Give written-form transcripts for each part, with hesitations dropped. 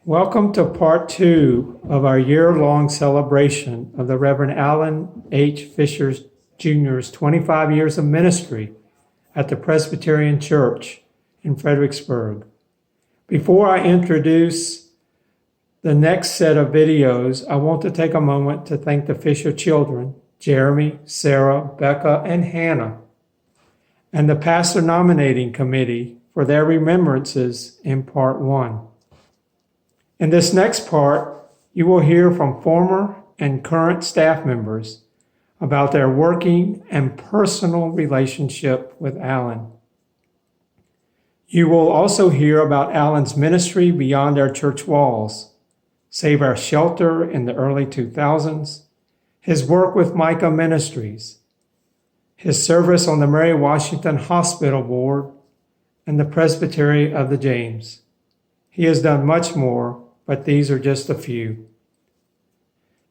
Welcome to part 2 of our year-long celebration of the Reverend Allen H. Fisher Jr.'s 25 years of ministry at the Presbyterian Church in Fredericksburg. Before I introduce the next set of videos, I want to take a moment to thank the Fisher children, Jeremy, Sarah, Becca, and Hannah, and the Pastor Nominating Committee for their remembrances in part 1. In this next part, you will hear from former and current staff members about their working and personal relationship with Allen. You will also hear about Allen's ministry beyond our church walls, Save Our Shelter in the early 2000s, his work with Micah Ministries, his service on the Mary Washington Hospital Board, and the Presbytery of the James. He has done much more, but these are just a few.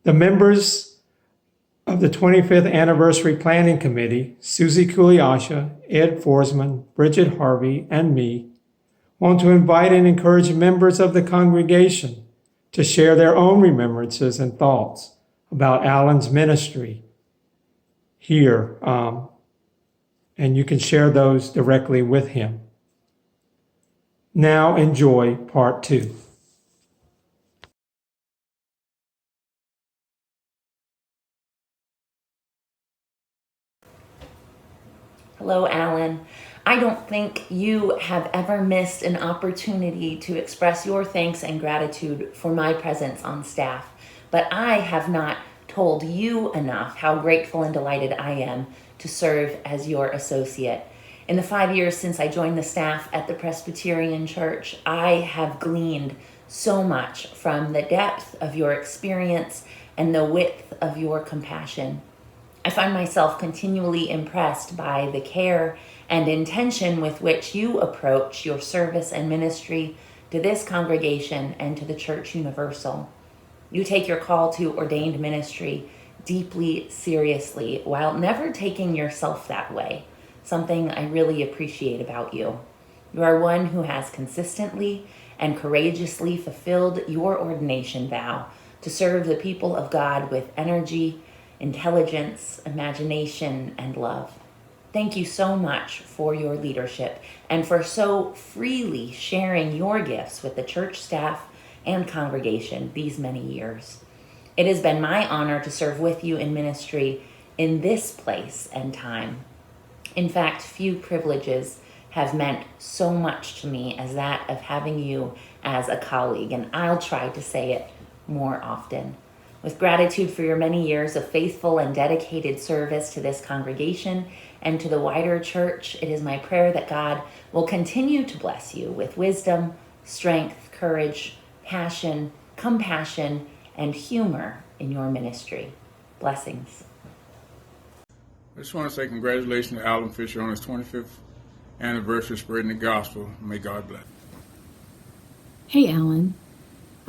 The members of the 25th Anniversary Planning Committee, Susie Kuliasha, Ed Forsman, Bridget Harvey, and me, want to invite and encourage members of the congregation to share their own remembrances and thoughts about Allen's ministry here, and you can share those directly with him. Now enjoy part 2. Hello, Allen. I don't think you have ever missed an opportunity to express your thanks and gratitude for my presence on staff, but I have not told you enough how grateful and delighted I am to serve as your associate. In the 5 years since I joined the staff at the Presbyterian Church, I have gleaned so much from the depth of your experience and the width of your compassion. I find myself continually impressed by the care and intention with which you approach your service and ministry to this congregation and to the Church Universal. You take your call to ordained ministry deeply seriously while never taking yourself that way, something I really appreciate about you. You are one who has consistently and courageously fulfilled your ordination vow to serve the people of God with energy, intelligence, imagination, and love. Thank you so much for your leadership and for so freely sharing your gifts with the church staff and congregation these many years. It has been my honor to serve with you in ministry in this place and time. In fact, few privileges have meant so much to me as that of having you as a colleague, and I'll try to say it more often. With gratitude for your many years of faithful and dedicated service to this congregation and to the wider church, it is my prayer that God will continue to bless you with wisdom, strength, courage, passion, compassion, and humor in your ministry. Blessings. I just want to say congratulations to Allen Fisher on his 25th anniversary spreading the gospel. May God bless. Hey, Allen.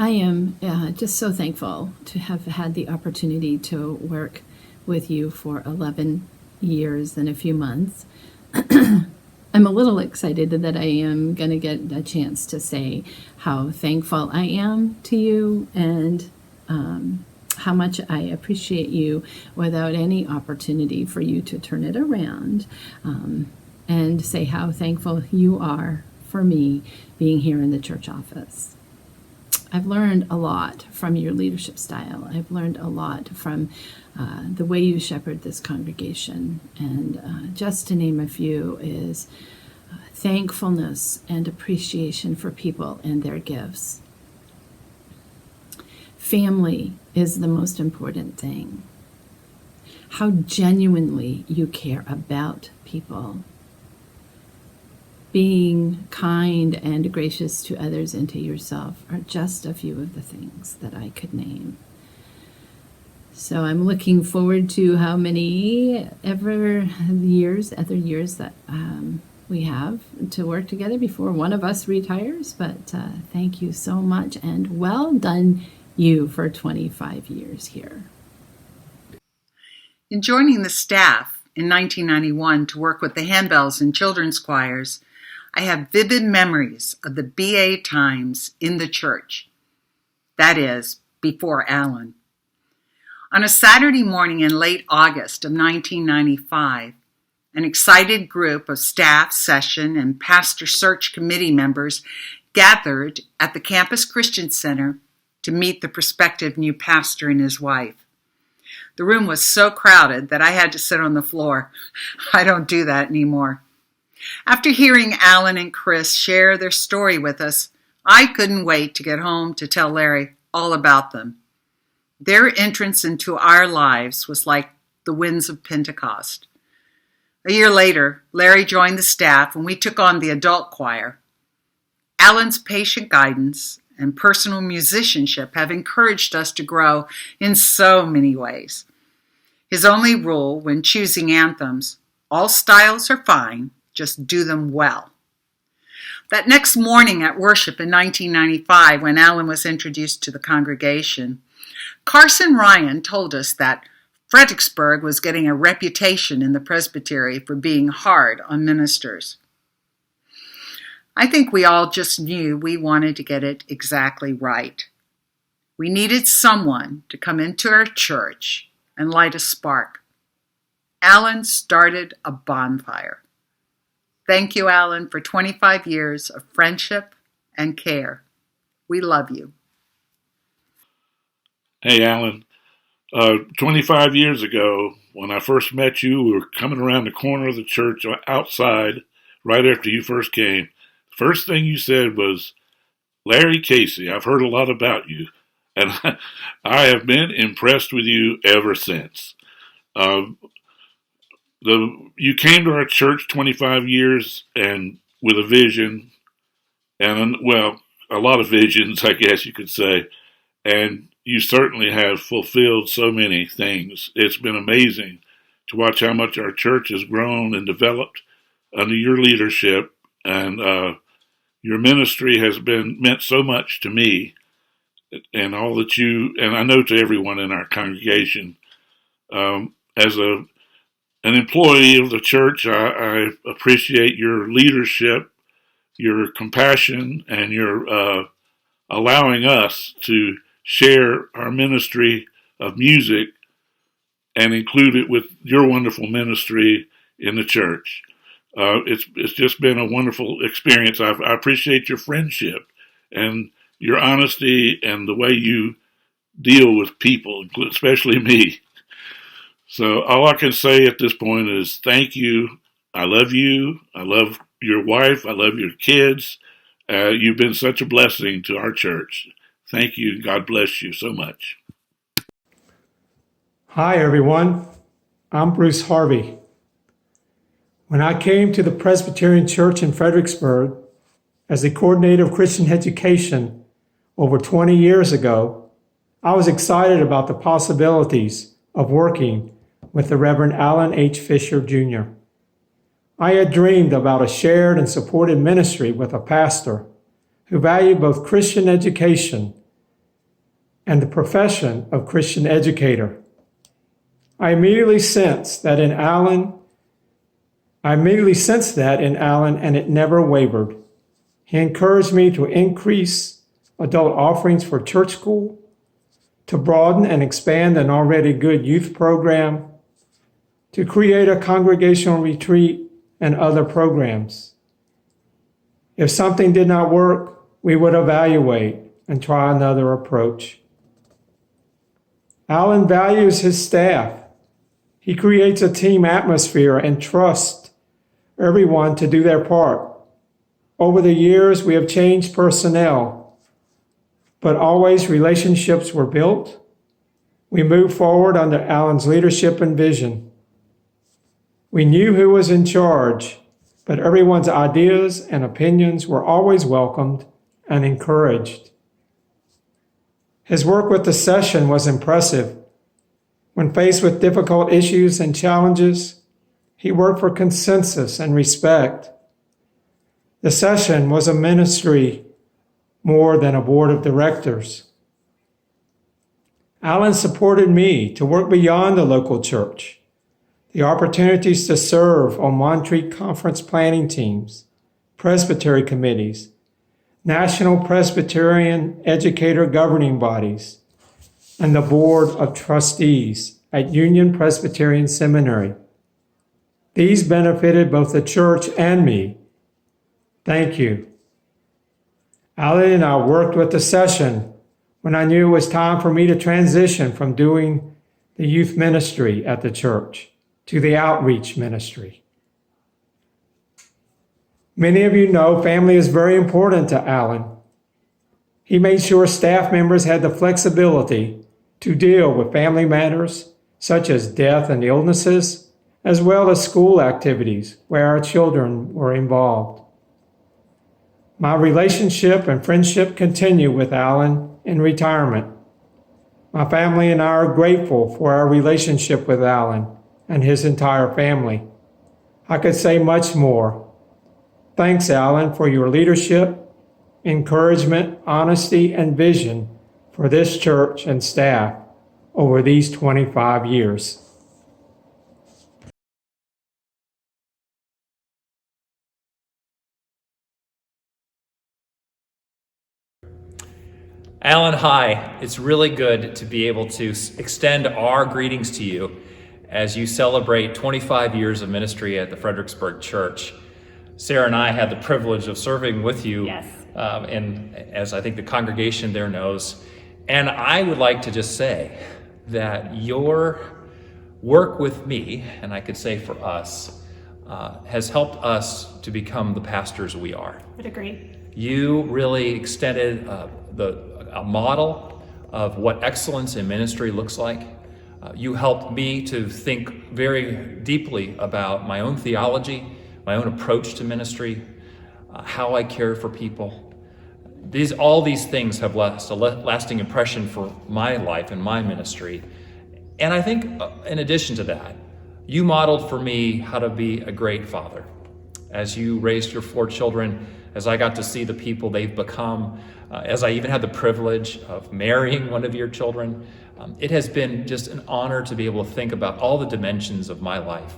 I am just so thankful to have had the opportunity to work with you for 11 years and a few months. I'm a little excited that I am going to get a chance to say how thankful I am to you and how much I appreciate you without any opportunity for you to turn it around, and say how thankful you are for me being here in the church office. I've learned a lot from your leadership style. I've learned a lot from the way you shepherd this congregation. And just to name a few is thankfulness and appreciation for people and their gifts. Family is the most important thing. How genuinely you care about people. Being kind and gracious to others and to yourself are just a few of the things that I could name. So I'm looking forward to how many other years that we have to work together before one of us retires. But thank you so much, and well done you for 25 years here. In joining the staff in 1991 to work with the handbells and children's choirs, I have vivid memories of the BA times in the church. That is, before Allen. On a Saturday morning in late August of 1995, an excited group of staff, session, and pastor search committee members gathered at the Campus Christian Center to meet the prospective new pastor and his wife. The room was so crowded that I had to sit on the floor. I don't do that anymore. After hearing Allen and Chris share their story with us, I couldn't wait to get home to tell Larry all about them. Their entrance into our lives was like the winds of Pentecost. A year later, Larry joined the staff and we took on the adult choir. Allen's patient guidance and personal musicianship have encouraged us to grow in so many ways. His only rule when choosing anthems, all styles are fine, just do them well. That next morning at worship in 1995, when Allen was introduced to the congregation, Carson Ryan told us that Fredericksburg was getting a reputation in the presbytery for being hard on ministers. I think we all just knew we wanted to get it exactly right. We needed someone to come into our church and light a spark. Allen started a bonfire. Thank you, Allen, for 25 years of friendship and care. We love you. Hey, Allen. 25 years ago, when I first met you, we were coming around the corner of the church outside right after you first came. The first thing you said was, "Larry Casey, I've heard a lot about you, and I have been impressed with you ever since." You came to our church 25 years and with a vision, and, well, a lot of visions, I guess you could say, and you certainly have fulfilled so many things. It's been amazing to watch how much our church has grown and developed under your leadership, and your ministry has meant so much to me, and all that you, and I know to everyone in our congregation. As an employee of the church, I appreciate your leadership, your compassion, and your allowing us to share our ministry of music and include it with your wonderful ministry in the church. It's just been a wonderful experience. I appreciate your friendship and your honesty and the way you deal with people, especially me. So all I can say at this point is thank you. I love you. I love your wife. I love your kids. You've been such a blessing to our church. Thank you. God bless you so much. Hi, everyone. I'm Bruce Harvey. When I came to the Presbyterian Church in Fredericksburg as the coordinator of Christian education over 20 years ago, I was excited about the possibilities of working with the Reverend Allen H. Fisher, Jr. I had dreamed about a shared and supported ministry with a pastor who valued both Christian education and the profession of Christian educator. I immediately sensed that in Allen, and it never wavered. He encouraged me to increase adult offerings for church school, to broaden and expand an already good youth program, to create a congregational retreat and other programs. If something did not work, we would evaluate and try another approach. Allen values his staff. He creates a team atmosphere and trusts everyone to do their part. Over the years, we have changed personnel, but always relationships were built. We moved forward under Allen's leadership and vision. We knew who was in charge, but everyone's ideas and opinions were always welcomed and encouraged. His work with the session was impressive. When faced with difficult issues and challenges, he worked for consensus and respect. The session was a ministry more than a board of directors. Allen supported me to work beyond the local church. The opportunities to serve on Montreat conference planning teams, presbytery committees, National Presbyterian Educator Governing Bodies, and the Board of Trustees at Union Presbyterian Seminary. These benefited both the church and me. Thank you. Allen and I worked with the session when I knew it was time for me to transition from doing the youth ministry at the church to the outreach ministry. Many of you know family is very important to Allen. He made sure staff members had the flexibility to deal with family matters such as death and illnesses, as well as school activities where our children were involved. My relationship and friendship continue with Allen in retirement. My family and I are grateful for our relationship with Allen and his entire family. I could say much more. Thanks, Allen, for your leadership, encouragement, honesty, and vision for this church and staff over these 25 years. Allen, hi. It's really good to be able to extend our greetings to you as you celebrate 25 years of ministry at the Fredericksburg Church. Sarah and I had the privilege of serving with you, Yes. And as I think the congregation there knows. And I would like to just say that your work with me, and I could say for us, has helped us to become the pastors we are. Would agree. You really extended a model of what excellence in ministry looks like. You helped me to think very deeply about my own theology, my own approach to ministry, how I care for people. All these things have left a lasting impression for my life and my ministry. And I think in addition to that, you modeled for me how to be a great father. As you raised your 4 children, as I got to see the people they've become, as I even had the privilege of marrying one of your children, it has been just an honor to be able to think about all the dimensions of my life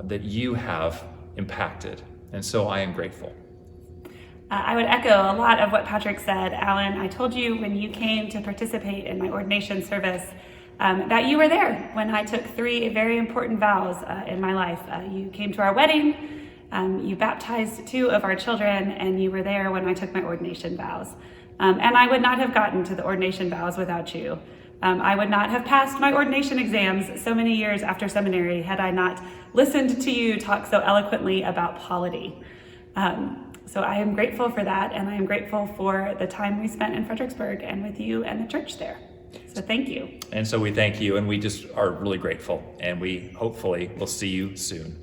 that you have impacted. And so I am grateful. I would echo a lot of what Patrick said. Allen, I told you when you came to participate in my ordination service that you were there when I took 3 very important vows in my life. You came to our wedding, you baptized 2 of our children, and you were there when I took my ordination vows. And I would not have gotten to the ordination vows without you. I would not have passed my ordination exams so many years after seminary had I not listened to you talk so eloquently about polity. So I am grateful for that, and I am grateful for the time we spent in Fredericksburg and with you and the church there. So thank you. And so we thank you, and we just are really grateful, and we hopefully will see you soon.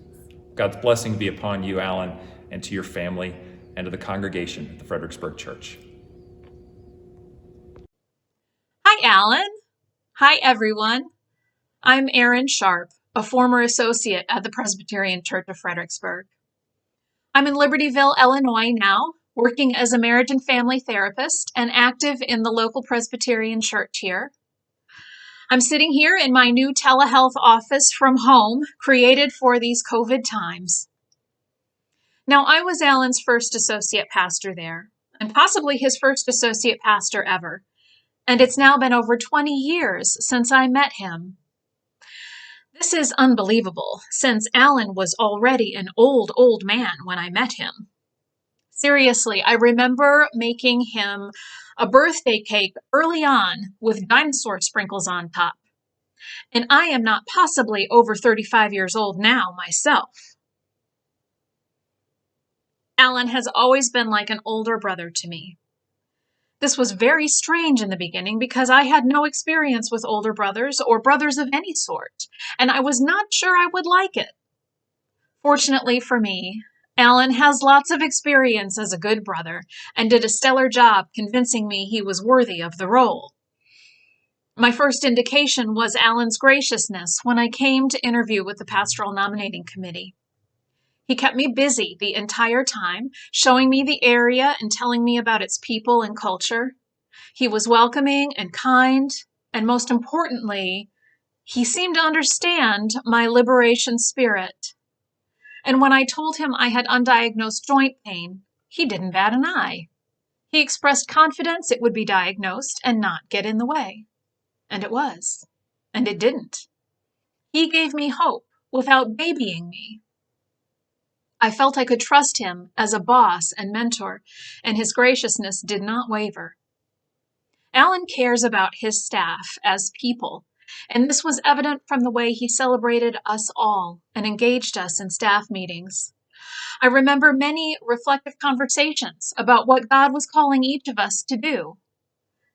God's blessing be upon you, Allen, and to your family, and to the congregation at the Fredericksburg Church. Hi, Allen. Hi, everyone. I'm Erin Sharp, a former associate at the Presbyterian Church of Fredericksburg. I'm in Libertyville, Illinois now, working as a marriage and family therapist and active in the local Presbyterian Church here. I'm sitting here in my new telehealth office from home, created for these COVID times. Now, I was Allen's first associate pastor there, and possibly his first associate pastor ever. And it's now been over 20 years since I met him. This is unbelievable, since Allen was already an old man when I met him. Seriously, I remember making him a birthday cake early on with dinosaur sprinkles on top. And I am not possibly over 35 years old now myself. Allen has always been like an older brother to me. This was very strange in the beginning because I had no experience with older brothers or brothers of any sort, and I was not sure I would like it. Fortunately for me, Allen has lots of experience as a good brother and did a stellar job convincing me he was worthy of the role. My first indication was Allen's graciousness when I came to interview with the Pastoral Nominating Committee. He kept me busy the entire time, showing me the area and telling me about its people and culture. He was welcoming and kind, and most importantly, he seemed to understand my liberation spirit. And when I told him I had undiagnosed joint pain, he didn't bat an eye. He expressed confidence it would be diagnosed and not get in the way. And it was. And it didn't. He gave me hope without babying me. I felt I could trust him as a boss and mentor, and his graciousness did not waver. Allen cares about his staff as people, and this was evident from the way he celebrated us all and engaged us in staff meetings. I remember many reflective conversations about what God was calling each of us to do.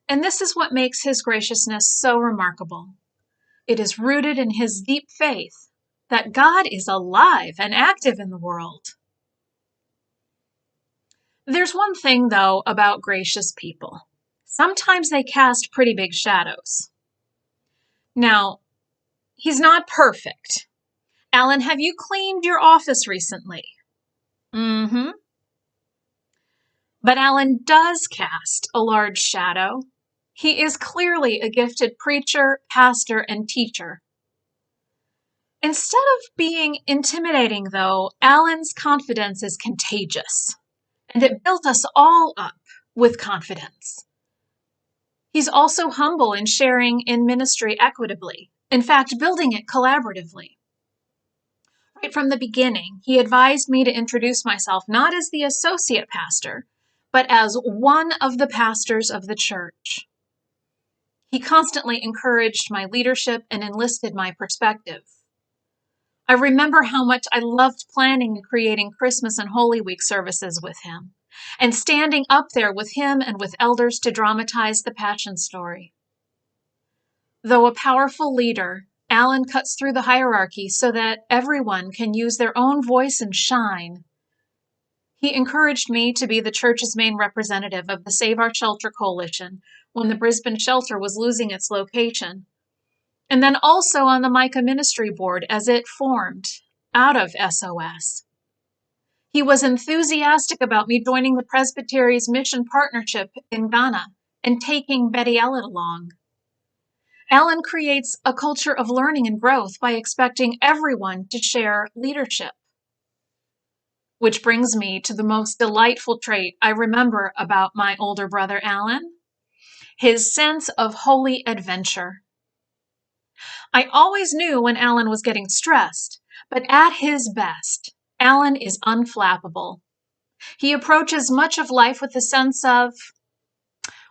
And this is what makes his graciousness so remarkable. It is rooted in his deep faith that God is alive and active in the world. There's one thing, though, about gracious people. Sometimes they cast pretty big shadows. Now, he's not perfect. Allen, have you cleaned your office recently? Mm-hmm. But Allen does cast a large shadow. He is clearly a gifted preacher, pastor, and teacher. Instead of being intimidating, though, Allen's confidence is contagious, and it built us all up with confidence. He's also humble in sharing in ministry equitably, in fact, building it collaboratively. Right from the beginning, he advised me to introduce myself not as the associate pastor, but as one of the pastors of the church. He constantly encouraged my leadership and enlisted my perspective. I remember how much I loved planning and creating Christmas and Holy Week services with him, and standing up there with him and with elders to dramatize the Passion story. Though a powerful leader, Allen cuts through the hierarchy so that everyone can use their own voice and shine. He encouraged me to be the church's main representative of the Save Our Shelter Coalition when the Brisbane shelter was losing its location, and then also on the Micah Ministry Board as it formed out of SOS. He was enthusiastic about me joining the Presbyterian's mission partnership in Ghana and taking Betty Elliott along. Allen creates a culture of learning and growth by expecting everyone to share leadership. Which brings me to the most delightful trait I remember about my older brother Allen, his sense of holy adventure. I always knew when Allen was getting stressed, but at his best, Allen is unflappable. He approaches much of life with a sense of,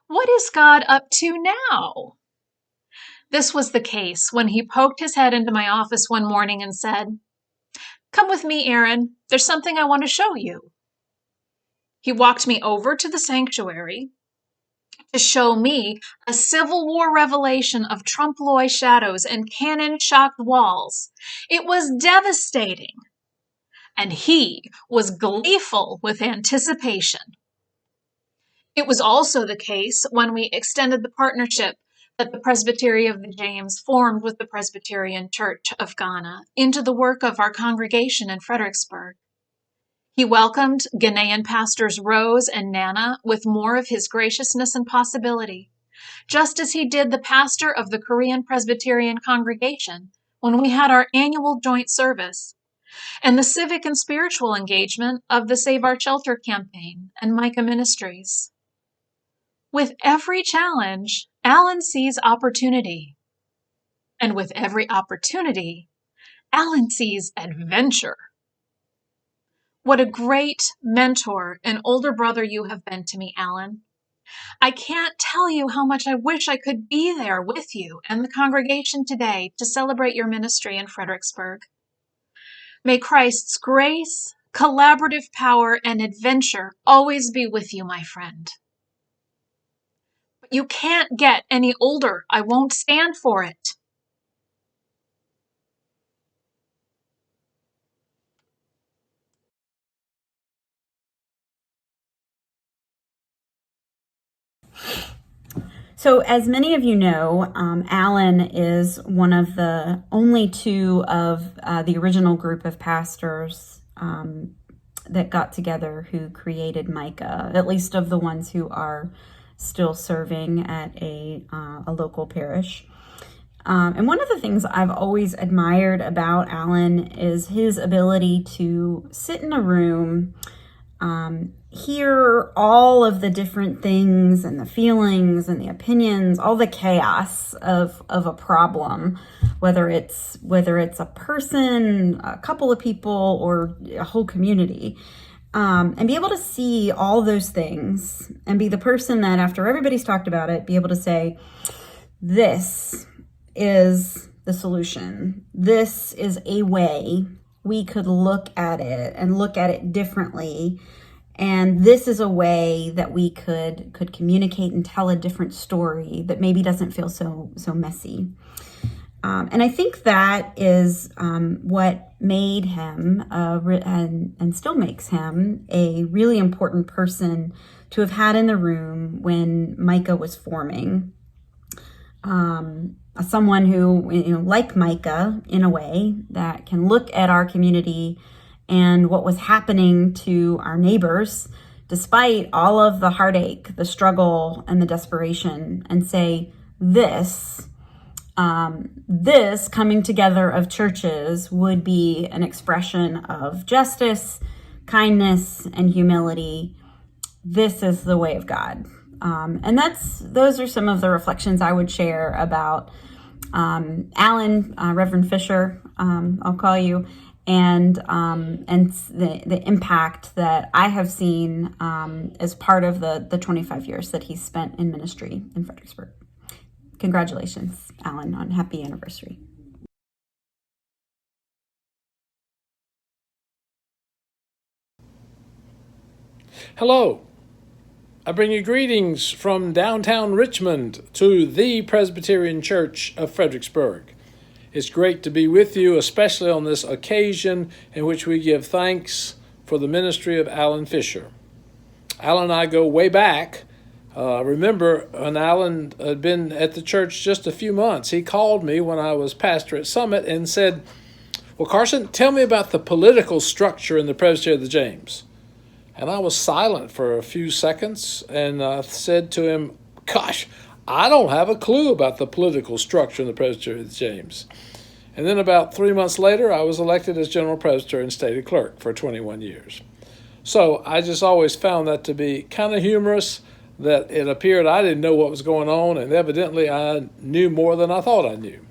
what is God up to now? This was the case when he poked his head into my office one morning and said, "Come with me, Aaron. There's something I want to show you." He walked me over to the sanctuary to show me a Civil War revelation of trompe-l'oeil shadows and cannon-shocked walls. It was devastating, and he was gleeful with anticipation. It was also the case when we extended the partnership that the Presbytery of the James formed with the Presbyterian Church of Ghana into the work of our congregation in Fredericksburg. He welcomed Ghanaian pastors Rose and Nana with more of his graciousness and possibility, just as he did the pastor of the Korean Presbyterian congregation when we had our annual joint service, and the civic and spiritual engagement of the Save Our Shelter campaign and Micah Ministries. With every challenge, Allen sees opportunity. And with every opportunity, Allen sees adventure. What a great mentor and older brother you have been to me, Allen. I can't tell you how much I wish I could be there with you and the congregation today to celebrate your ministry in Fredericksburg. May Christ's grace, collaborative power, and adventure always be with you, my friend. But you can't get any older. I won't stand for it. So, as many of you know, Allen is one of the only two of the original group of pastors that got together who created Micah, at least of the ones who are still serving at a local parish. And one of the things I've always admired about Allen is his ability to sit in a room hear all of the different things and the feelings and the opinions, all the chaos of a problem, whether it's a person, a couple of people, or a whole community, and be able to see all those things and be the person that, after everybody's talked about it, be able to say, this is the solution. This is a way we could look at it and look at it differently. And this is a way that we could communicate and tell a different story that maybe doesn't feel so messy. And I think that is what made him and still makes him a really important person to have had in the room when Micah was forming. Someone who, like Micah, in a way, that can look at our community and what was happening to our neighbors, despite all of the heartache, the struggle, and the desperation, and say, this coming together of churches would be an expression of justice, kindness, and humility. This is the way of God. And those are some of the reflections I would share about Allen, Reverend Fisher, I'll call you, and the impact that I have seen as part of the 25 years that he's spent in ministry in Fredericksburg. Congratulations, Allen, on happy anniversary. Hello. I bring you greetings from downtown Richmond to the Presbyterian Church of Fredericksburg. It's great to be with you, especially on this occasion in which we give thanks for the ministry of Allen Fisher. Allen and I go way back. Remember when Allen had been at the church just a few months, he called me when I was pastor at Summit and said, well, Carson, tell me about the political structure in the Presbytery of the James. And I was silent for a few seconds and said to him, gosh, I don't have a clue about the political structure in the Presbytery of the James. And then about 3 months later, I was elected as general presbyter and stated clerk for 21 years. So I just always found that to be kind of humorous, that it appeared I didn't know what was going on, and evidently I knew more than I thought I knew.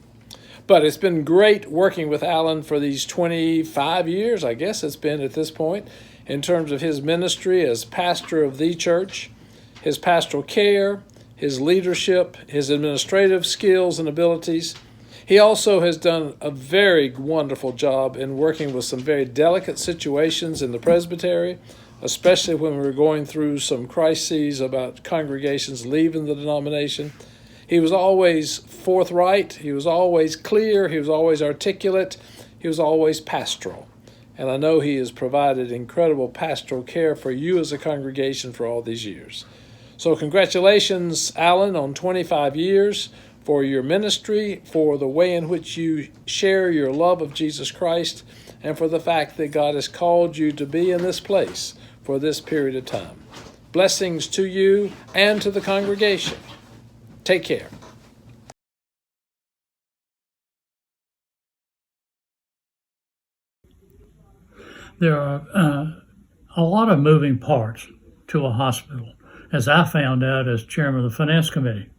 But it's been great working with Allen for these 25 years, I guess it's been at this point, in terms of his ministry as pastor of the church, his pastoral care, his leadership, his administrative skills and abilities. He also has done a very wonderful job in working with some very delicate situations in the presbytery, especially when we were going through some crises about congregations leaving the denomination. He was always forthright, he was always clear, he was always articulate, he was always pastoral. And I know he has provided incredible pastoral care for you as a congregation for all these years. So congratulations, Allen, on 25 years for your ministry, for the way in which you share your love of Jesus Christ, and for the fact that God has called you to be in this place for this period of time. Blessings to you and to the congregation. Take care. There are a lot of moving parts to a hospital, as I found out as chairman of the finance committee.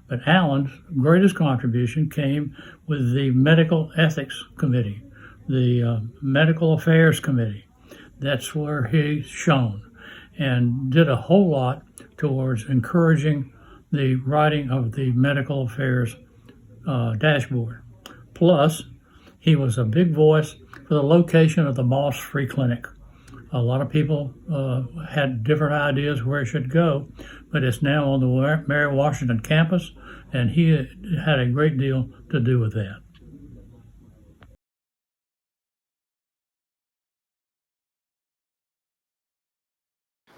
But Allen's greatest contribution came with the medical ethics committee, the medical affairs committee. That's where he shone and did a whole lot towards encouraging the writing of the medical affairs dashboard. Plus, he was a big voice for the location of the Moss Free Clinic. A lot of people had different ideas where it should go, but it's now on the Mary Washington campus, and he had a great deal to do with that.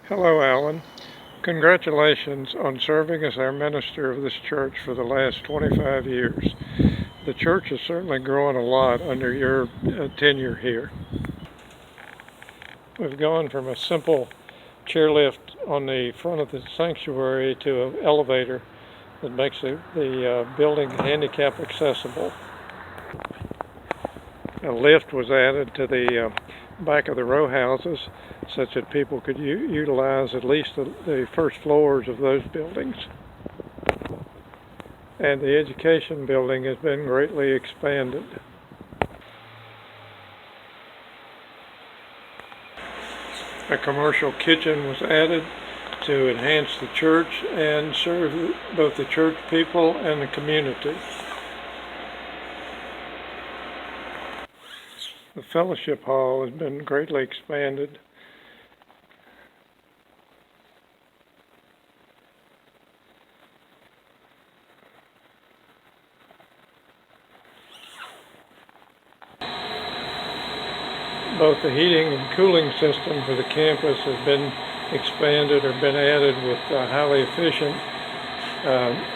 Hello, Allen. Congratulations on serving as our minister of this church for the last 25 years. The church has certainly grown a lot under your tenure here. We've gone from a simple chairlift on the front of the sanctuary to an elevator that makes the building handicap accessible. A lift was added to the back of the row houses such that people could utilize at least the first floors of those buildings. And the education building has been greatly expanded. A commercial kitchen was added to enhance the church and serve both the church people and the community. The fellowship hall has been greatly expanded. Both the heating and cooling system for the campus has been expanded or been added with highly efficient,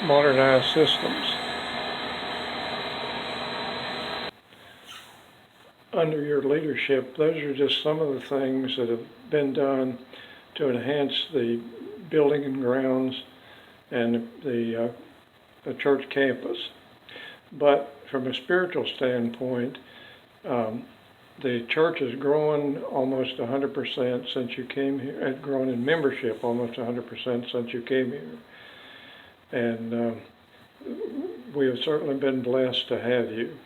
modernized systems. Under your leadership, those are just some of the things that have been done to enhance the building and grounds and the church campus. But from a spiritual standpoint, the church has grown almost 100% since you came here, and grown in membership almost 100% since you came here. And we have certainly been blessed to have you.